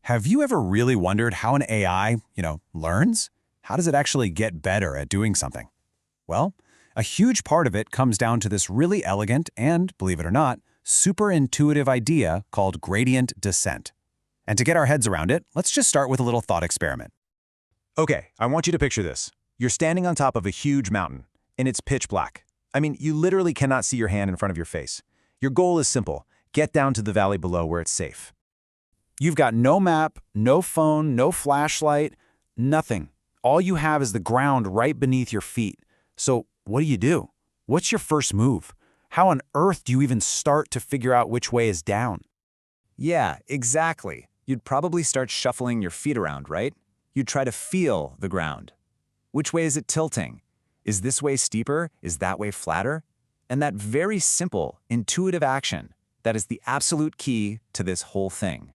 Have you ever really wondered how an AI, learns? How does it actually get better at doing something? Well, a huge part of it comes down to this really elegant and, believe it or not, super intuitive idea called gradient descent. And to get our heads around it, let's just start with a little thought experiment. Okay, I want you to picture this. You're standing on top of a huge mountain, and it's pitch black. I mean, you literally cannot see your hand in front of your face. Your goal is simple. Get down to the valley below where it's safe. You've got no map, no phone, no flashlight, nothing. All you have is the ground right beneath your feet. So what do? What's your first move? How on earth do you even start to figure out which way is down? Yeah, exactly. You'd probably start shuffling your feet around, right? You'd try to feel the ground. Which way is it tilting? Is this way steeper? Is that way flatter? And that very simple, intuitive action, that is the absolute key to this whole thing.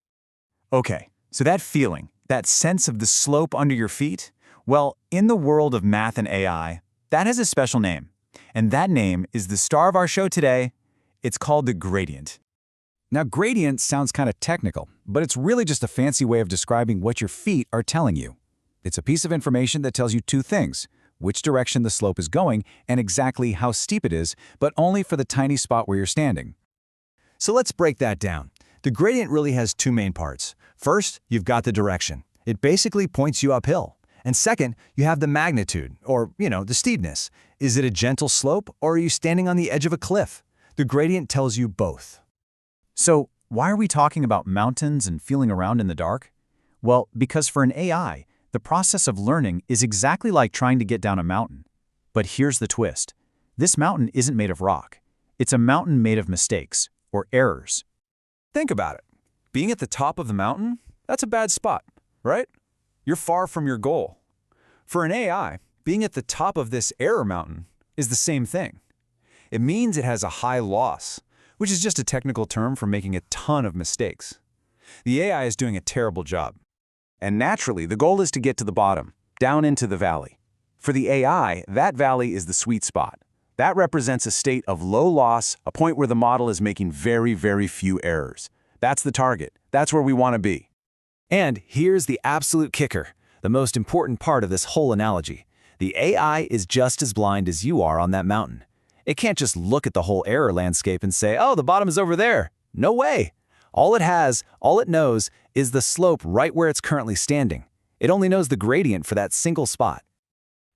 Okay, so that feeling, that sense of the slope under your feet, well, in the world of math and AI, that has a special name. And that name is the star of our show today. It's called the gradient. Now, gradient sounds kind of technical, but it's really just a fancy way of describing what your feet are telling you. It's a piece of information that tells you two things: which direction the slope is going and exactly how steep it is, but only for the tiny spot where you're standing. So let's break that down. The gradient really has two main parts. First, you've got the direction. It basically points you uphill. And second, you have the magnitude, or, the steepness. Is it a gentle slope, or are you standing on the edge of a cliff? The gradient tells you both. So, why are we talking about mountains and feeling around in the dark? Well, because for an AI, the process of learning is exactly like trying to get down a mountain. But here's the twist. This mountain isn't made of rock. It's a mountain made of mistakes, or errors. Think about it. Being at the top of the mountain, that's a bad spot, right? You're far from your goal. For an AI, being at the top of this error mountain is the same thing. It means it has a high loss, which is just a technical term for making a ton of mistakes. The AI is doing a terrible job. And naturally, the goal is to get to the bottom, down into the valley. For the AI, that valley is the sweet spot. That represents a state of low loss, a point where the model is making very, very few errors. That's the target. That's where we want to be. And here's the absolute kicker, the most important part of this whole analogy. The AI is just as blind as you are on that mountain. It can't just look at the whole error landscape and say, oh, the bottom is over there. No way. All it knows, is the slope right where it's currently standing. It only knows the gradient for that single spot.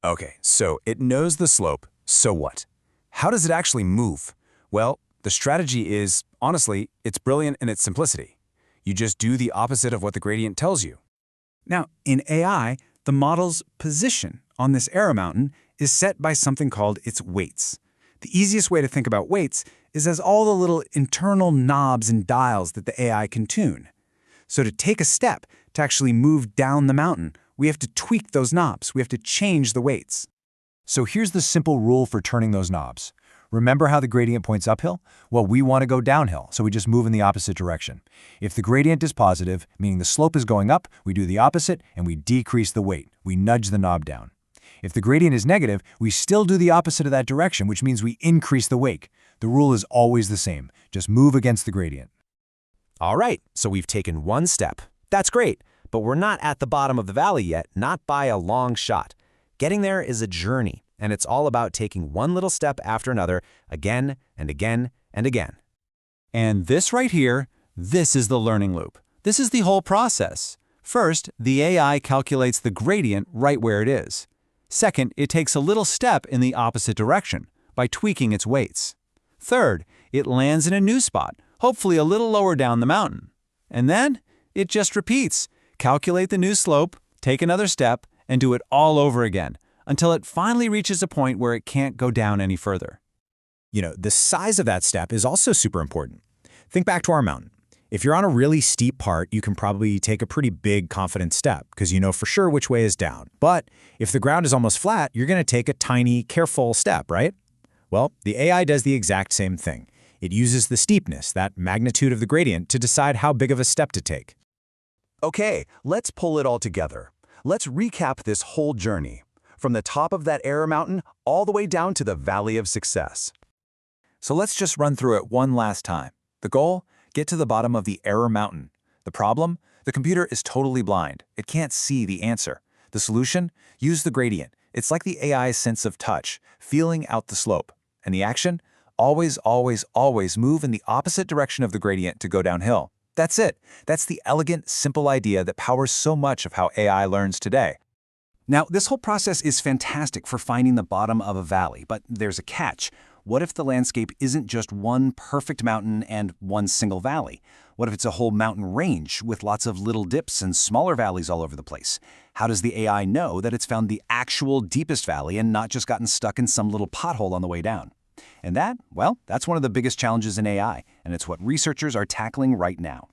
Okay, so it knows the slope. So what? How does it actually move? Well, the strategy is, honestly, it's brilliant in its simplicity. You just do the opposite of what the gradient tells you. Now, in AI, the model's position on this error mountain is set by something called its weights. The easiest way to think about weights is as all the little internal knobs and dials that the AI can tune. So to take a step, to actually move down the mountain, we have to tweak those knobs. We have to change the weights. So here's the simple rule for turning those knobs. Remember how the gradient points uphill? Well, we want to go downhill, so we just move in the opposite direction. If the gradient is positive, meaning the slope is going up, we do the opposite and we decrease the weight. We nudge the knob down. If the gradient is negative, we still do the opposite of that direction, which means we increase the weight. The rule is always the same. Just move against the gradient. All right, so we've taken one step. That's great, but we're not at the bottom of the valley yet, not by a long shot. Getting there is a journey, and it's all about taking one little step after another, again and again and again. And this right here, this is the learning loop. This is the whole process. First, the AI calculates the gradient right where it is. Second, it takes a little step in the opposite direction by tweaking its weights. Third, it lands in a new spot, hopefully a little lower down the mountain. And then, it just repeats. Calculate the new slope, take another step, and do it all over again, until it finally reaches a point where it can't go down any further. The size of that step is also super important. Think back to our mountain. If you're on a really steep part, you can probably take a pretty big, confident step because you know for sure which way is down. But if the ground is almost flat, you're going to take a tiny, careful step, right? Well, the AI does the exact same thing. It uses the steepness, that magnitude of the gradient, to decide how big of a step to take. Okay, let's pull it all together. Let's recap this whole journey, from the top of that error mountain all the way down to the valley of success. So let's just run through it one last time. The goal? Get to the bottom of the error mountain. The problem? The computer is totally blind. It can't see the answer. The solution? Use the gradient. It's like the AI's sense of touch, feeling out the slope. And the action? Always, always, always move in the opposite direction of the gradient to go downhill. That's it. That's the elegant, simple idea that powers so much of how AI learns today. Now, this whole process is fantastic for finding the bottom of a valley, but there's a catch. What if the landscape isn't just one perfect mountain and one single valley? What if it's a whole mountain range with lots of little dips and smaller valleys all over the place? How does the AI know that it's found the actual deepest valley and not just gotten stuck in some little pothole on the way down? And that, well, that's one of the biggest challenges in AI, and it's what researchers are tackling right now.